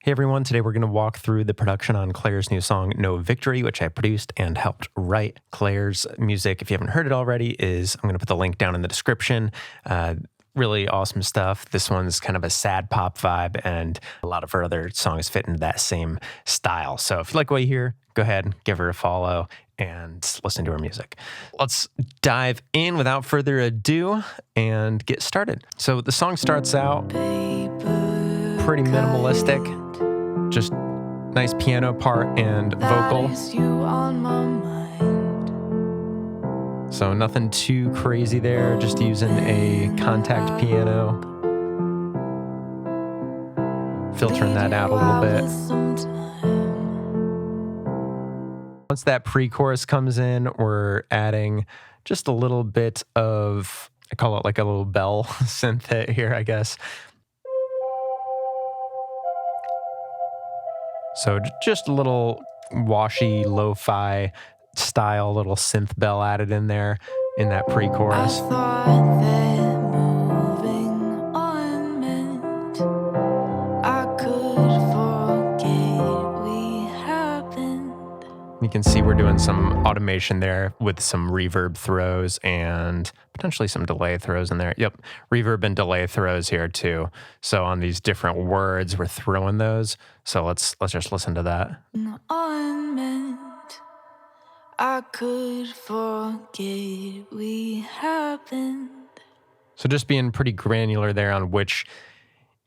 Hey everyone, today we're going to walk through the production on Claire's new song, No Victory, which I produced and helped write. Claire's music, if you haven't heard it already, I'm going to put the link down in the description. Really awesome stuff. This one's kind of a sad pop vibe, and a lot of her other songs fit into that same style. So if you like what you hear, go ahead, give her a follow, and listen to her music. Let's dive in without further ado and get started. So the song starts out pretty minimalistic, just nice piano part and vocal. So nothing too crazy there, just using a contact piano. Filtering that out a little bit. Once that pre-chorus comes in, we're adding just a little bit of, I call it like a little bell synth hit here, I guess. So just a little washy, lo-fi style, little synth bell added in there in that pre-chorus. You can see we're doing some automation there with some reverb throws and potentially some delay throws in there. Yep, reverb and delay throws here too. So on these different words, we're throwing those. So let's just listen to that. I could forget we happened. So just being pretty granular there on which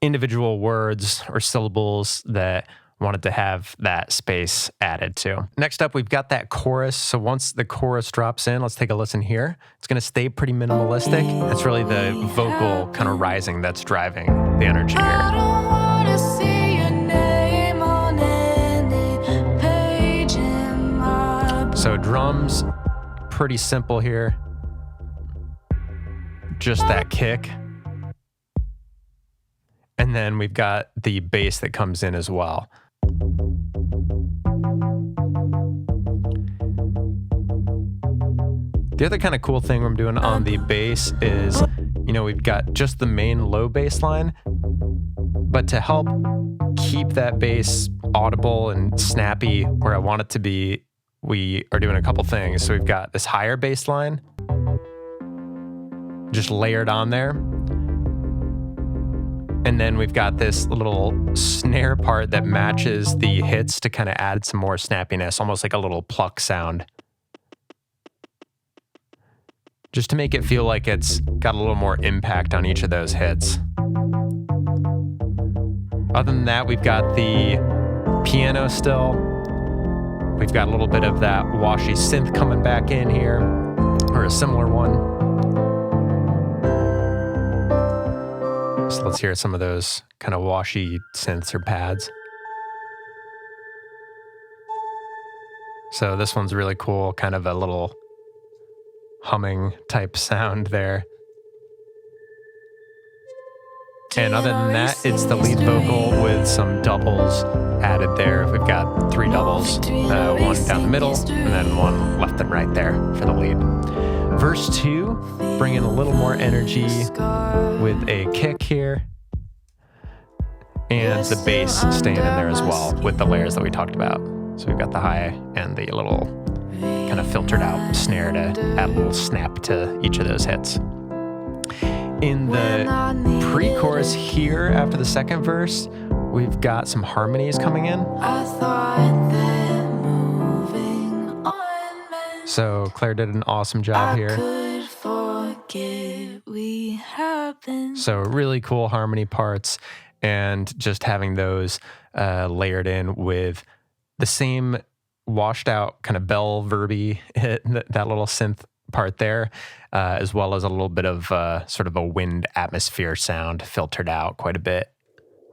individual words or syllables that wanted to have that space added to. Next up, we've got that chorus. So once the chorus drops in, let's take a listen here. It's going to stay pretty minimalistic. It's really the vocal kind of rising that's driving the energy here. I don't wanna see your name on any page in my book. So drums, pretty simple here. Just that kick. And then we've got the bass that comes in as well. The other kind of cool thing I'm doing on the bass is, we've got just the main low bass line, but to help keep that bass audible and snappy where I want it to be, we are doing a couple things. So we've got this higher bass line just layered on there. And then we've got this little snare part that matches the hits to kind of add some more snappiness, almost like a little pluck sound. Just to make it feel like it's got a little more impact on each of those hits. Other than that, we've got the piano still. We've got a little bit of that washy synth coming back in here, or a similar one. So let's hear some of those kind of washy synths or pads. So this one's really cool, kind of a little humming type sound there. And other than that, it's the lead vocal with some doubles added there. We've got 3 doubles, one down the middle, and then one left and right there for the lead. Verse 2, bring in a little more energy with a kick here. And the bass staying in there as well with the layers that we talked about. So we've got the high and the little kind of filtered out snare to add a little snap to each of those hits. In the pre-chorus here, after the second verse, we've got some harmonies coming in. So Claire did an awesome job here. So really cool harmony parts, and just having those layered in with the same washed out kind of bell verby hit, that little synth part there, as well as a little bit of sort of a wind atmosphere sound filtered out quite a bit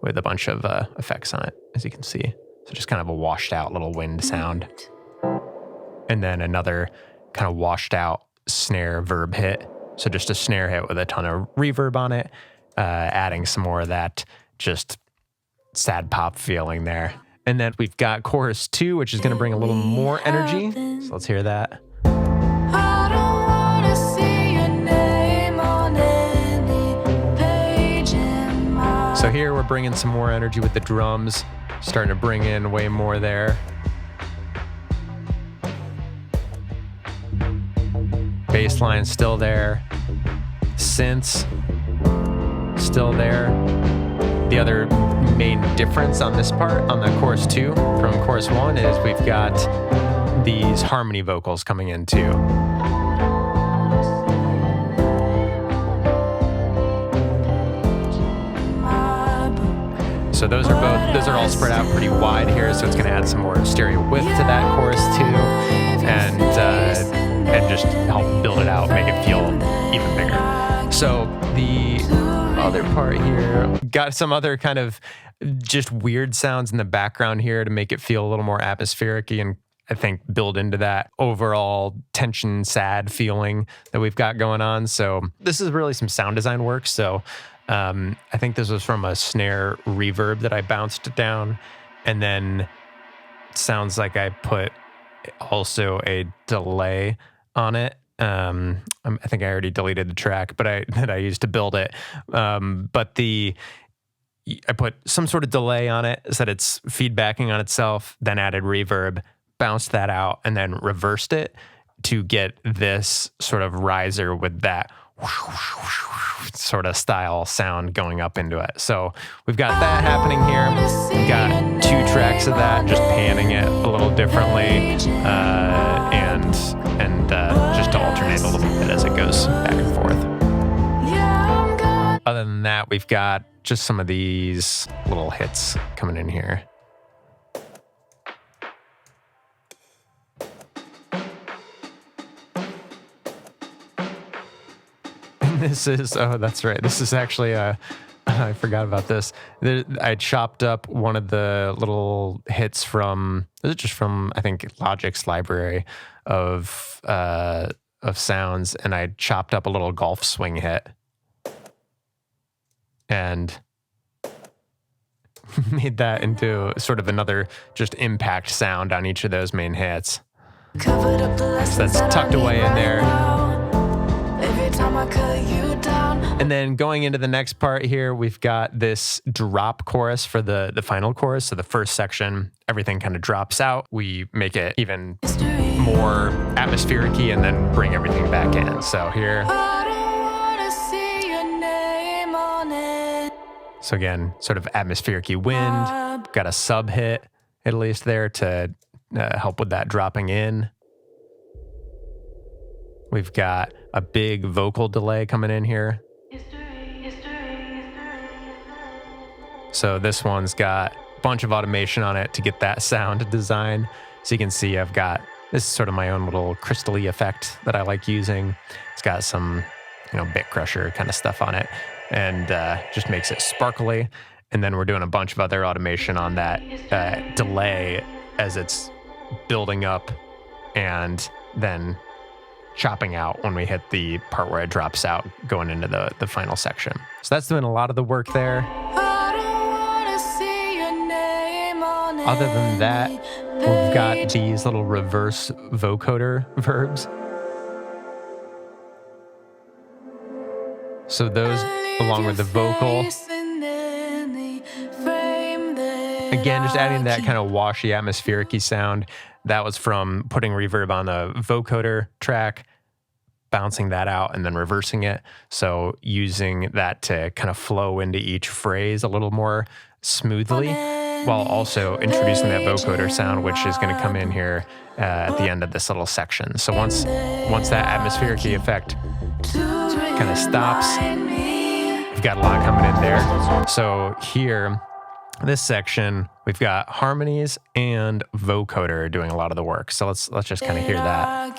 with a bunch of effects on it, as you can see. So just kind of a washed out little wind sound. And then another kind of washed out snare verb hit. So just a snare hit with a ton of reverb on it, adding some more of that just sad pop feeling there. And then we've got chorus 2, which is going to bring a little more energy. So let's hear that. I don't wanna see your name on any page in my So here we're bringing some more energy with the drums, starting to bring in way more there. Bass line still there. Synths still there. The other main difference on this part, on the chorus 2 from chorus 1, is we've got these harmony vocals coming in too. So those are all spread out pretty wide here, so it's going to add some more stereo width to that chorus too, and just help build it out, make it feel even bigger. So the other part here, got some other kind of just weird sounds in the background here to make it feel a little more atmospheric-y, and I think build into that overall tension, sad feeling that we've got going on. So this is really some sound design work. So I think this was from a snare reverb that I bounced down, and then it sounds like I put also a delay on it. I think I already deleted the track, but that I used to build it. But I put some sort of delay on it so that it's feedbacking on itself, then added reverb, bounced that out, and then reversed it to get this sort of riser with that sort of style sound going up into it. So we've got that happening here. We've got 2 tracks of that, just panning it a little differently, and just to alternate a little bit as it goes back and forth. Other than that, we've got just some of these little hits coming in here. This is, oh, that's right. This is actually, I forgot about this. I chopped up one of the little hits from, this is just from, I think, Logic's library of sounds, and I chopped up a little golf swing hit and made that into sort of another just impact sound on each of those main hits. So that's tucked away in there. And then going into the next part here, we've got this drop chorus for the final chorus. So the first section, everything kind of drops out. We make it even more atmospheric-y and then bring everything back in. So here. So again, sort of atmospheric-y wind. Got a sub hit, at least there, to help with that dropping in. We've got a big vocal delay coming in here. So this one's got a bunch of automation on it to get that sound design. So you can see I've got, this is sort of my own little crystal-y effect that I like using. It's got some, bit crusher kind of stuff on it, and just makes it sparkly. And then we're doing a bunch of other automation on that delay as it's building up and then chopping out when we hit the part where it drops out going into the final section. So that's doing a lot of the work there. Other than that, we've got these little reverse vocoder verbs. So those, along with the vocal, again, just adding that kind of washy, atmospheric-y sound. That was from putting reverb on the vocoder track, bouncing that out, and then reversing it. So using that to kind of flow into each phrase a little more smoothly, while also introducing that vocoder sound, which is going to come in here at the end of this little section. So once that atmospheric effect kind of stops, we've got a lot coming in there. So here, this section, we've got harmonies and vocoder doing a lot of the work. So let's just kind of hear that.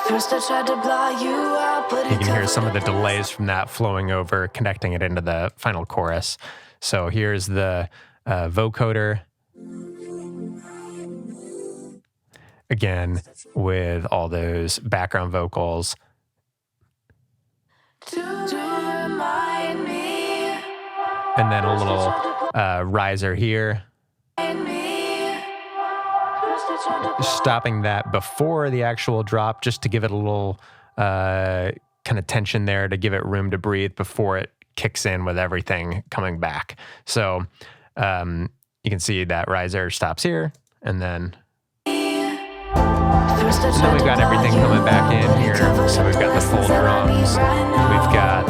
First I tried to block you out, but you can hear some of the delays from that flowing over, connecting it into the final chorus. So here's the vocoder. Again, with all those background vocals. And then a little riser here. Stopping that before the actual drop, just to give it a little kind of tension there to give it room to breathe before it kicks in with everything coming back. So you can see that riser stops here, and then we've got everything coming back in here. So we've got the full drums. We've got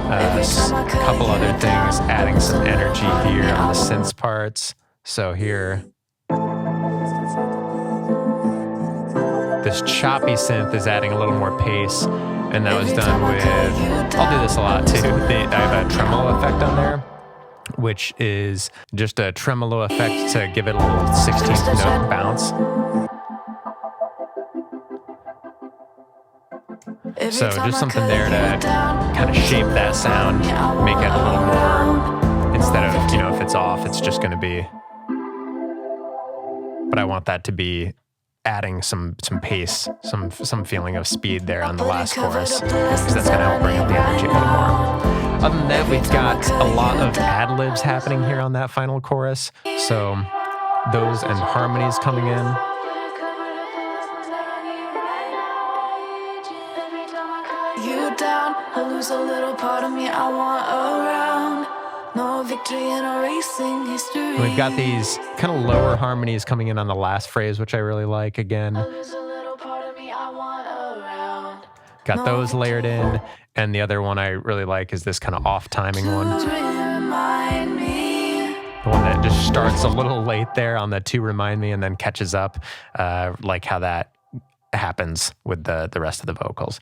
a couple other things adding some energy here on the synths parts. So here, this choppy synth is adding a little more pace, and that was done with, I'll do this a lot too. I have a tremolo effect on there, which is just a tremolo effect to give it a little 16th note bounce. So just something there to kind of shape that sound, make it a little more, instead of, you know, if it's off, it's just going to be, but I want that to be adding some pace, some feeling of speed there on the last chorus, because that's going to help bring up the energy a little more. Other than that, we've got a lot of ad-libs happening here on that final chorus. So those and harmonies coming in. You down, I lose a little part of me I want around. No victory in a racing history. We've got these kind of lower harmonies coming in on the last phrase, which I really like again. I lose a little part of me I want around. Got those layered in, and the other one I really like is this kind of off timing one. The one that just starts a little late there on the "to remind me" and then catches up, like how that happens with the rest of the vocals.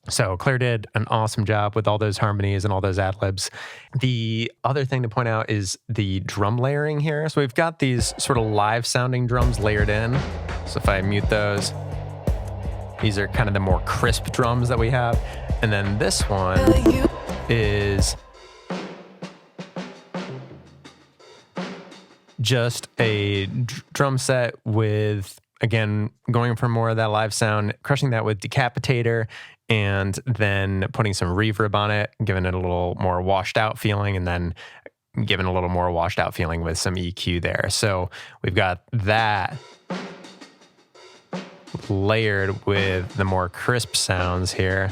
So Claire did an awesome job with all those harmonies and all those ad-libs. The other thing to point out is the drum layering here. So we've got these sort of live sounding drums layered in. So if I mute those, these are kind of the more crisp drums that we have. And then this one is just a drum set with, again, going for more of that live sound, crushing that with Decapitator, and then putting some reverb on it, giving it a little more washed out feeling, and then giving a little more washed out feeling with some EQ there. So we've got that layered with the more crisp sounds here.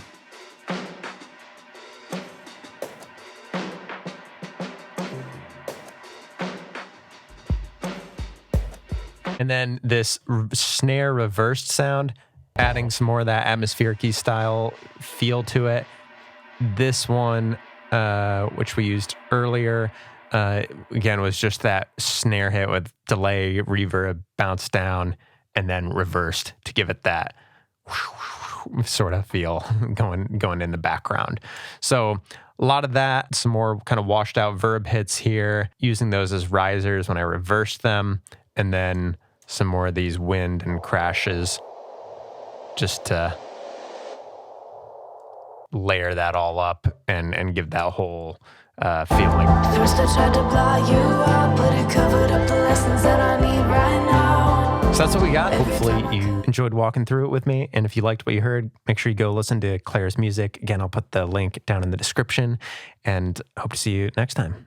And then this snare reversed sound, adding some more of that atmospheric-y style feel to it. This one, which we used earlier, again, was just that snare hit with delay, reverb, bounce down, and then reversed to give it that sort of feel going in the background. So a lot of that, some more kind of washed out verb hits here, using those as risers when I reversed them, and then some more of these wind and crashes just to layer that all up and give that whole feeling. First I tried to block you out, but it covered up the lessons that I need right now. So that's what we got. Hopefully you enjoyed walking through it with me. And if you liked what you heard, make sure you go listen to Claire's music. Again, I'll put the link down in the description, and hope to see you next time.